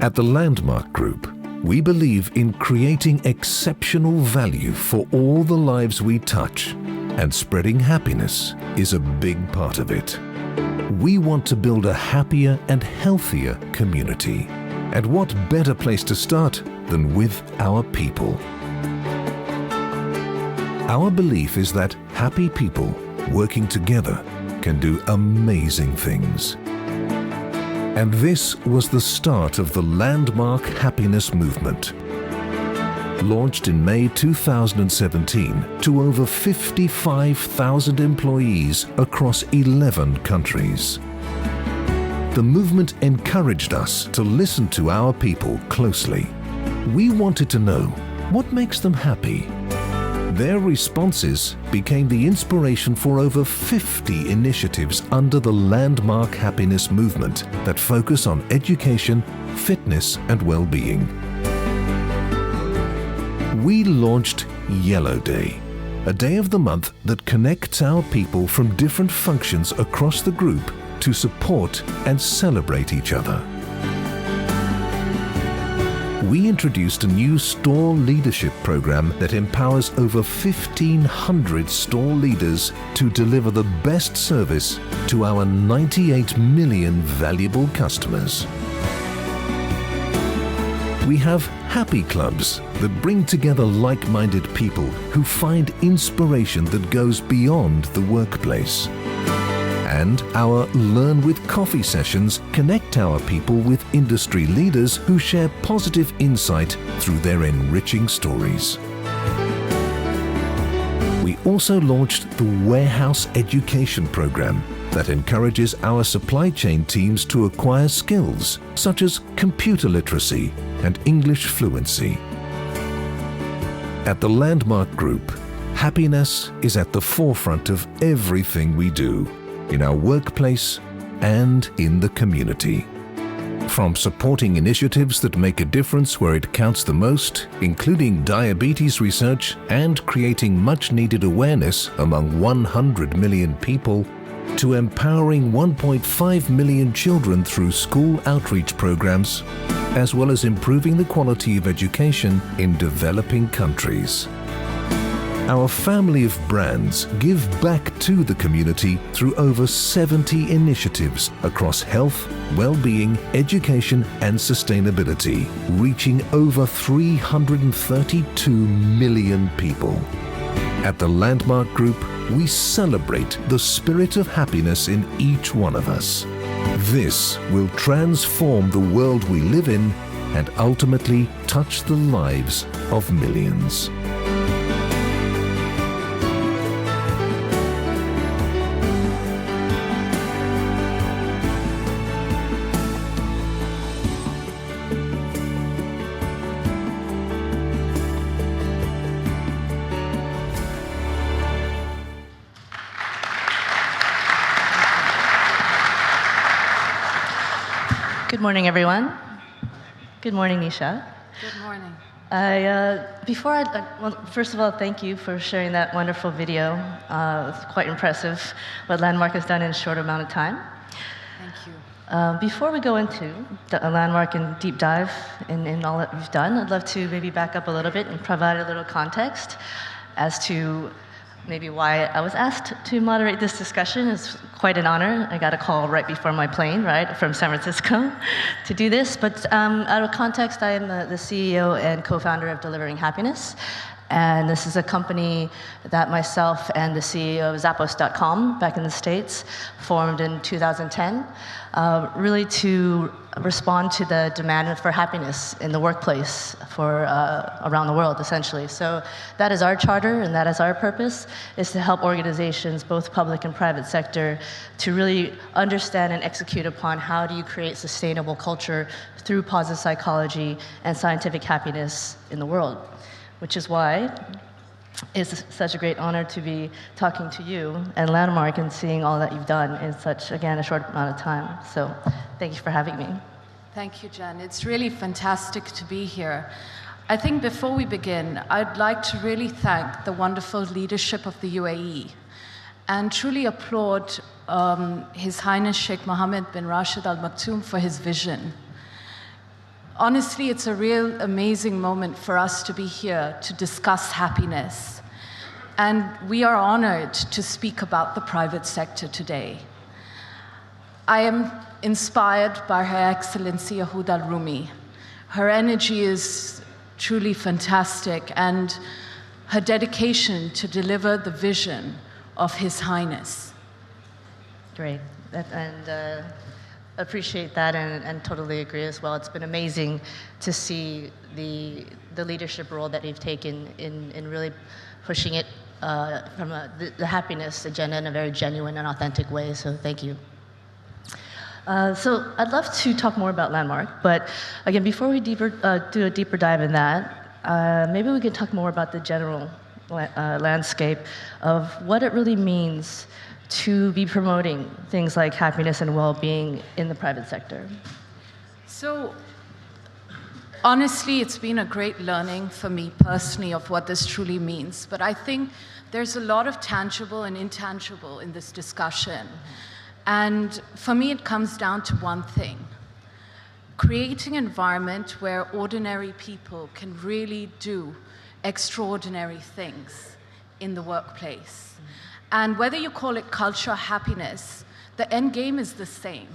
At the Landmark Group, we believe in creating exceptional value for all the lives we touch, and spreading happiness is a big part of it. We want to build a happier and healthier community. And what better place to start than with our people? Our belief is that happy people working together can do amazing things. And this was the start of the Landmark Happiness Movement. Launched in May 2017 to over 55,000 employees across 11 countries. The movement encouraged us to listen to our people closely. We wanted to know what makes them happy. Their responses became the inspiration for over 50 initiatives under the Landmark Happiness Movement that focus on education, fitness, and well-being. We launched Yellow Day, a day of the month that connects our people from different functions across the group to support and celebrate each other. We introduced a new store leadership program that empowers over 1,500 store leaders to deliver the best service to our 98 million valuable customers. We have happy clubs that bring together like-minded people who find inspiration that goes beyond the workplace. And our Learn with Coffee sessions connect our people with industry leaders who share positive insight through their enriching stories. We also launched the Warehouse Education Program that encourages our supply chain teams to acquire skills such as computer literacy and English fluency. At the Landmark Group, happiness is at the forefront of everything we do, in our workplace and in the community. From supporting initiatives that make a difference where it counts the most, including diabetes research and creating much-needed awareness among 100 million people, to empowering 1.5 million children through school outreach programs, as well as improving the quality of education in developing countries. Our family of brands give back to the community through over 70 initiatives across health, well-being, education and sustainability, reaching over 332 million people. At the Landmark Group, we celebrate the spirit of happiness in each one of us. This will transform the world we live in and ultimately touch the lives of millions. Good morning, everyone. Good morning, Nisha. Good morning. Well, first of all, thank you for sharing that wonderful video. It's quite impressive what Landmark has done in a short amount of time. Thank you. Before we go into the Landmark and deep dive in all that you've done, I'd love to maybe back up a little bit and provide a little context as to maybe why I was asked to moderate this discussion. It's quite an honor. I got a call right before my plane, right, from San Francisco to do this. But out of context, I am the CEO and co-founder of Delivering Happiness. And this is a company that myself and the CEO of Zappos.com back in the States formed in 2010, really to respond to the demand for happiness in the workplace for around the world, essentially. So that is our charter and that is our purpose, is to help organizations, both public and private sector, to really understand and execute upon how do you create sustainable culture through positive psychology and scientific happiness in the world. Which is why it's such a great honor to be talking to you and Landmark and seeing all that you've done in such, again, a short amount of time. So thank you for having me. Thank you, Jen. It's really fantastic to be here. I think before we begin, I'd like to really thank the wonderful leadership of the UAE and truly applaud His Highness Sheikh Mohammed bin Rashid Al Maktoum for his vision. Honestly, it's a real amazing moment for us to be here to discuss happiness. And we are honored to speak about the private sector today. I am inspired by Her Excellency Yahoud al-Rumi. Her energy is truly fantastic, and her dedication to deliver the vision of His Highness. Great, and appreciate that and totally agree as well. It's been amazing to see the leadership role that you've taken in really pushing it from the happiness agenda in a very genuine and authentic way, so thank you. So I'd love to talk more about Landmark, but again, before we do a deeper dive in that, maybe we could talk more about the general landscape of what it really means to be promoting things like happiness and well-being in the private sector. So, honestly, it's been a great learning for me personally of what this truly means, but I think there's a lot of tangible and intangible in this discussion. And for me, it comes down to one thing: creating an environment where ordinary people can really do extraordinary things in the workplace. And whether you call it culture or happiness, the end game is the same.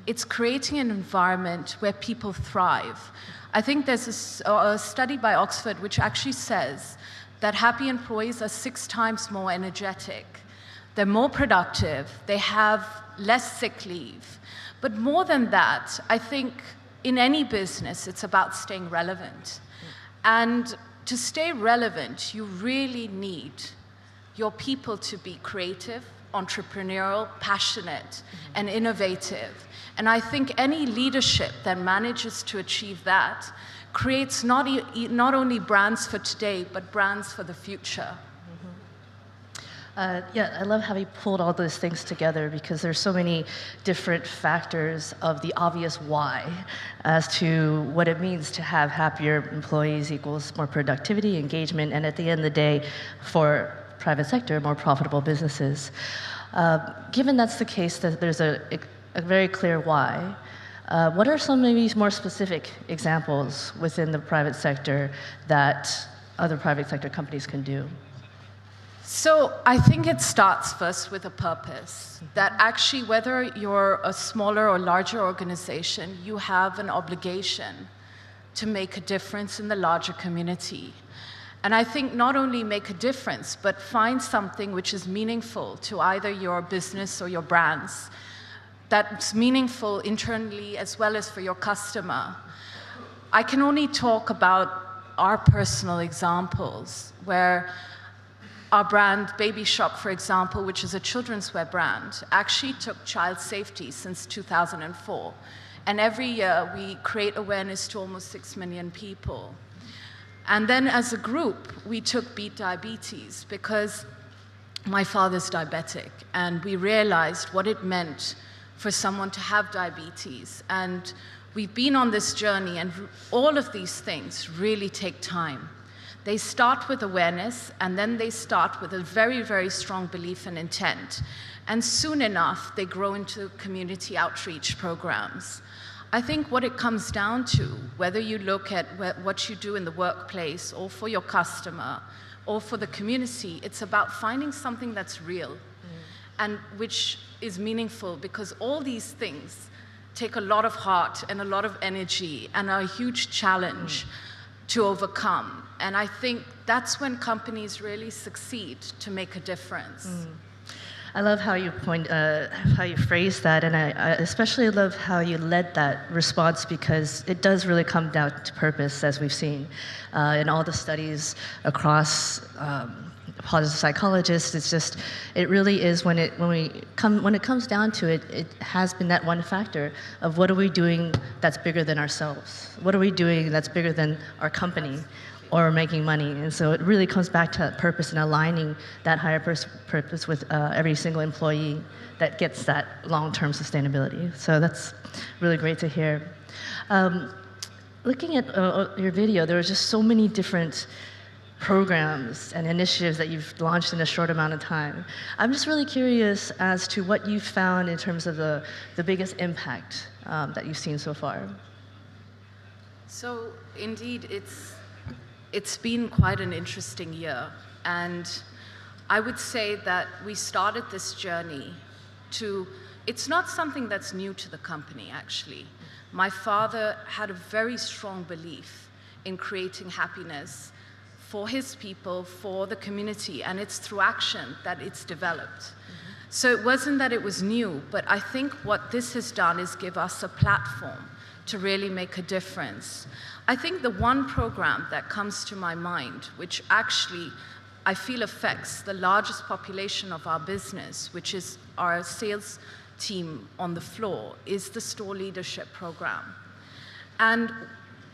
It's creating an environment where people thrive. I think there's a study by Oxford which actually says that happy employees are 6 times more energetic. They're more productive, they have less sick leave. But more than that, I think in any business, it's about staying relevant. And to stay relevant, you really need your people to be creative, entrepreneurial, passionate, and innovative. And I think any leadership that manages to achieve that creates not only brands for today, but brands for the future. Yeah, I love how you pulled all those things together, because there's so many different factors of the obvious why as to what it means to have happier employees equals more productivity, engagement, and at the end of the day, for private sector, more profitable businesses. Given that's the case, that there's a very clear why, what are some maybe more specific examples within the private sector that other private sector companies can do? So I think it starts first with a purpose, that actually whether you're a smaller or larger organization, you have an obligation to make a difference in the larger community. And I think not only make a difference, but find something which is meaningful to either your business or your brands, that's meaningful internally as well as for your customer. I can only talk about our personal examples, where our brand, Baby Shop, for example, which is a children's wear brand, actually took child safety since 2004. And every year we create awareness to almost 6 million people. And then as a group, we took Beat Diabetes, because my father's diabetic, and we realized what it meant for someone to have diabetes. And we've been on this journey, and all of these things really take time. They start with awareness, and then they start with a very, very strong belief and intent. And soon enough, they grow into community outreach programs. I think what it comes down to, whether you look at what you do in the workplace or for your customer or for the community, it's about finding something that's real and which is meaningful, because all these things take a lot of heart and a lot of energy and are a huge challenge to overcome. And I think that's when companies really succeed to make a difference. I love how you phrase that, and I especially love how you led that response, because it does really come down to purpose, as we've seen in all the studies across positive psychologists. It's just, it really is when it comes down to it, it has been that one factor of what are we doing that's bigger than ourselves? What are we doing that's bigger than our company or making money? And so it really comes back to that purpose and aligning that higher purpose with every single employee that gets that long-term sustainability. So that's really great to hear. Looking at your video, there was just so many different programs and initiatives that you've launched in a short amount of time. I'm just really curious as to what you've found in terms of the biggest impact that you've seen so far. So indeed, it's been quite an interesting year, and I would say that we started this journey it's not something that's new to the company, actually. My father had a very strong belief in creating happiness for his people, for the community, and it's through action that it's developed. So it wasn't that it was new, but I think what this has done is give us a platform to really make a difference. I think the one program that comes to my mind, which actually I feel affects the largest population of our business, which is our sales team on the floor, is the store leadership program. And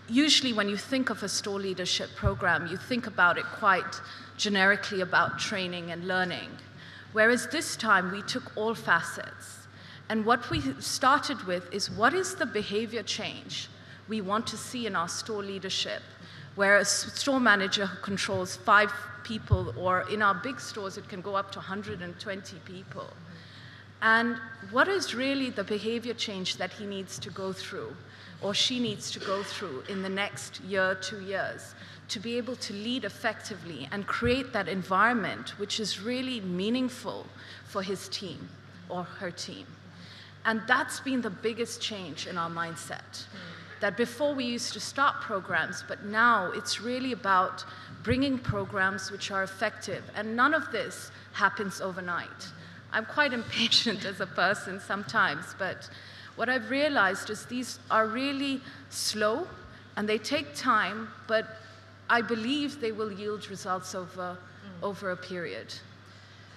usually when you think of a store leadership program, you think about it quite generically about training and learning. Whereas this time we took all facets. And what we started with is, what is the behavior change we want to see in our store leadership, where a store manager who controls 5 people, or in our big stores it can go up to 120 people. And what is really the behavior change that he needs to go through, or she needs to go through in the next year, 2 years, to be able to lead effectively and create that environment which is really meaningful for his team or her team. And that's been the biggest change in our mindset. That before we used to start programs, but now it's really about bringing programs which are effective. And none of this happens overnight. I'm quite impatient as a person sometimes, but what I've realized is these are really slow and they take time, but I believe they will yield results over a period.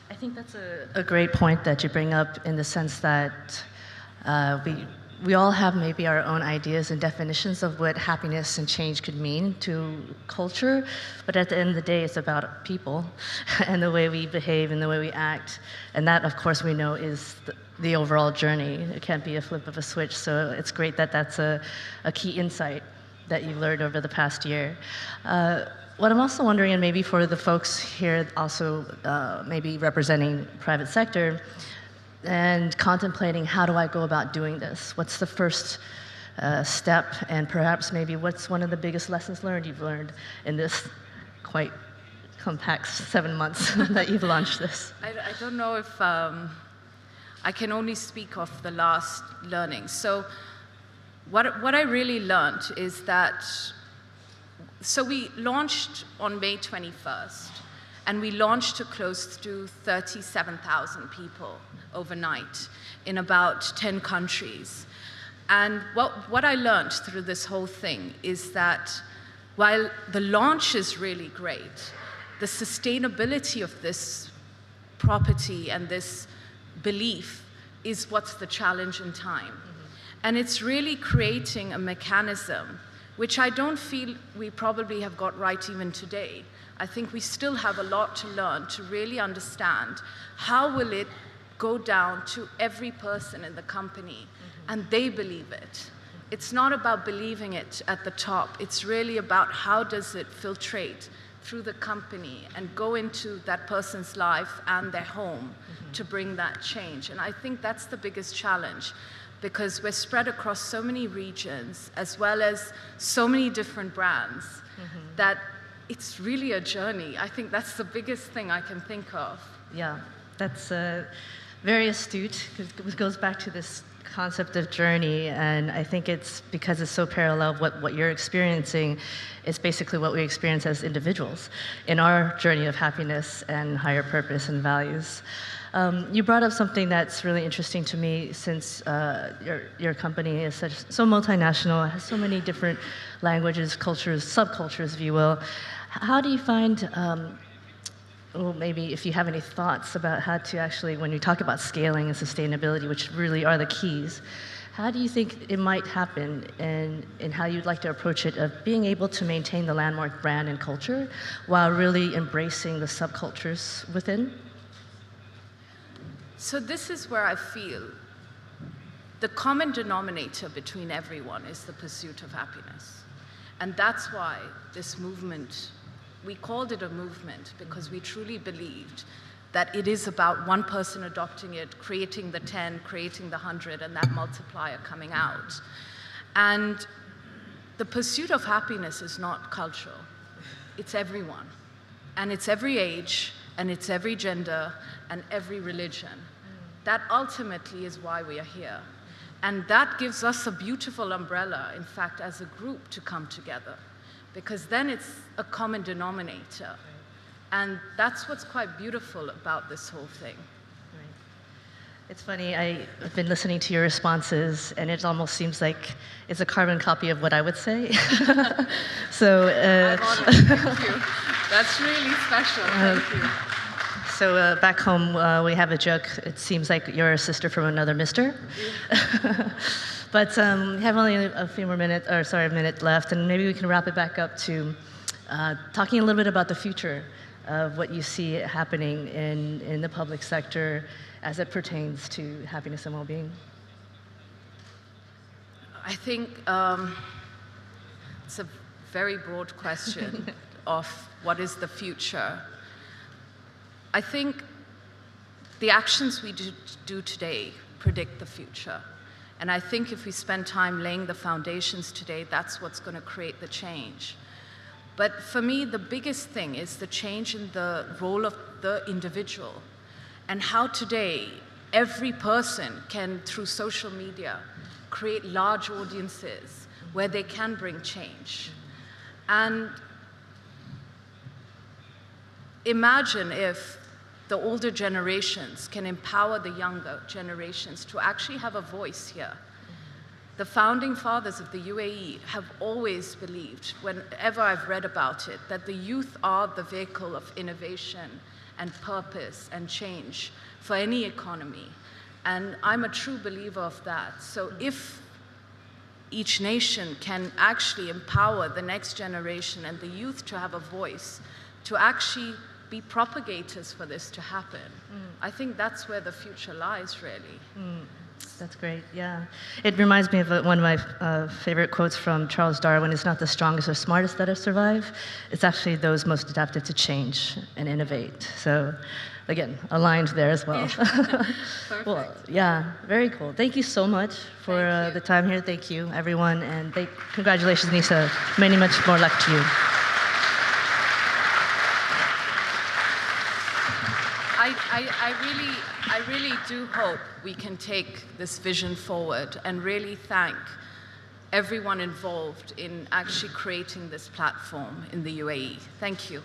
I think that's a great point that you bring up, in the sense that we all have maybe our own ideas and definitions of what happiness and change could mean to culture, but at the end of the day, it's about people and the way we behave and the way we act. And that, of course, we know is the overall journey. It can't be a flip of a switch, so it's great that that's a key insight that you've learned over the past year. What I'm also wondering, and maybe for the folks here also maybe representing private sector, and contemplating, how do I go about doing this? What's the first step, and perhaps maybe what's one of the biggest lessons learned you've learned in this quite compact 7 months that you've launched this? I don't know if I can only speak of the last learning. So what I really learned is that, so we launched on May 21st, and we launched to close to 37,000 people overnight in about 10 countries. And what I learned through this whole thing is that while the launch is really great, the sustainability of this property and this belief is what's the challenge in time. And it's really creating a mechanism which I don't feel we probably have got right even today. I think we still have a lot to learn to really understand how will it go down to every person in the company and they believe it. It's not about believing it at the top. It's really about how does it filtrate through the company and go into that person's life and their home to bring that change. And I think that's the biggest challenge, because we're spread across so many regions as well as so many different brands that it's really a journey. I think that's the biggest thing I can think of. Yeah, that's very astute, because it goes back to this concept of journey, and I think it's because it's so parallel. What you're experiencing is basically what we experience as individuals in our journey of happiness and higher purpose and values. You brought up something that's really interesting to me, since your company is so multinational, has so many different languages, cultures, subcultures, if you will. How do you find, well, maybe if you have any thoughts about how to actually, when you talk about scaling and sustainability, which really are the keys, how do you think it might happen, and how you'd like to approach it, of being able to maintain the Landmark brand and culture while really embracing the subcultures within? So this is where I feel the common denominator between everyone is the pursuit of happiness. And that's why this movement, we called it a movement because we truly believed that it is about one person adopting it, creating the 10, creating the 100, and that multiplier coming out. And the pursuit of happiness is not cultural. It's everyone. And it's every age, and it's every gender, and every religion. That ultimately is why we are here. And that gives us a beautiful umbrella, in fact, as a group to come together, because then it's a common denominator. And that's what's quite beautiful about this whole thing. It's funny, I've been listening to your responses, and it almost seems like it's a carbon copy of what I would say. So, I'm honored, thank you. That's really special, thank you. So back home, we have a joke. It seems like you're a sister from another mister. But we have only a few more minutes, or sorry, a minute left, and maybe we can wrap it back up to talking a little bit about the future of what you see happening in the public sector as it pertains to happiness and well-being. I think it's a very broad question of what is the future. I think the actions we do today predict the future. And I think if we spend time laying the foundations today, that's what's going to create the change. But for me, the biggest thing is the change in the role of the individual and how today every person can, through social media, create large audiences where they can bring change. And imagine if the older generations can empower the younger generations to actually have a voice here. The founding fathers of the UAE have always believed, whenever I've read about it, that the youth are the vehicle of innovation and purpose and change for any economy. And I'm a true believer of that. So if each nation can actually empower the next generation and the youth to have a voice, to actually be propagators for this to happen, I think that's where the future lies, really. That's great, yeah. It reminds me of one of my favorite quotes from Charles Darwin: it's not the strongest or smartest that survive, it's actually those most adapted to change and innovate. So, again, aligned there as well. Perfect. Well, yeah, very cool. Thank you so much for the time here. Thank you, everyone, and congratulations, Nisha. Many, much more luck to you. I really do hope we can take this vision forward and really thank everyone involved in actually creating this platform in the UAE. Thank you.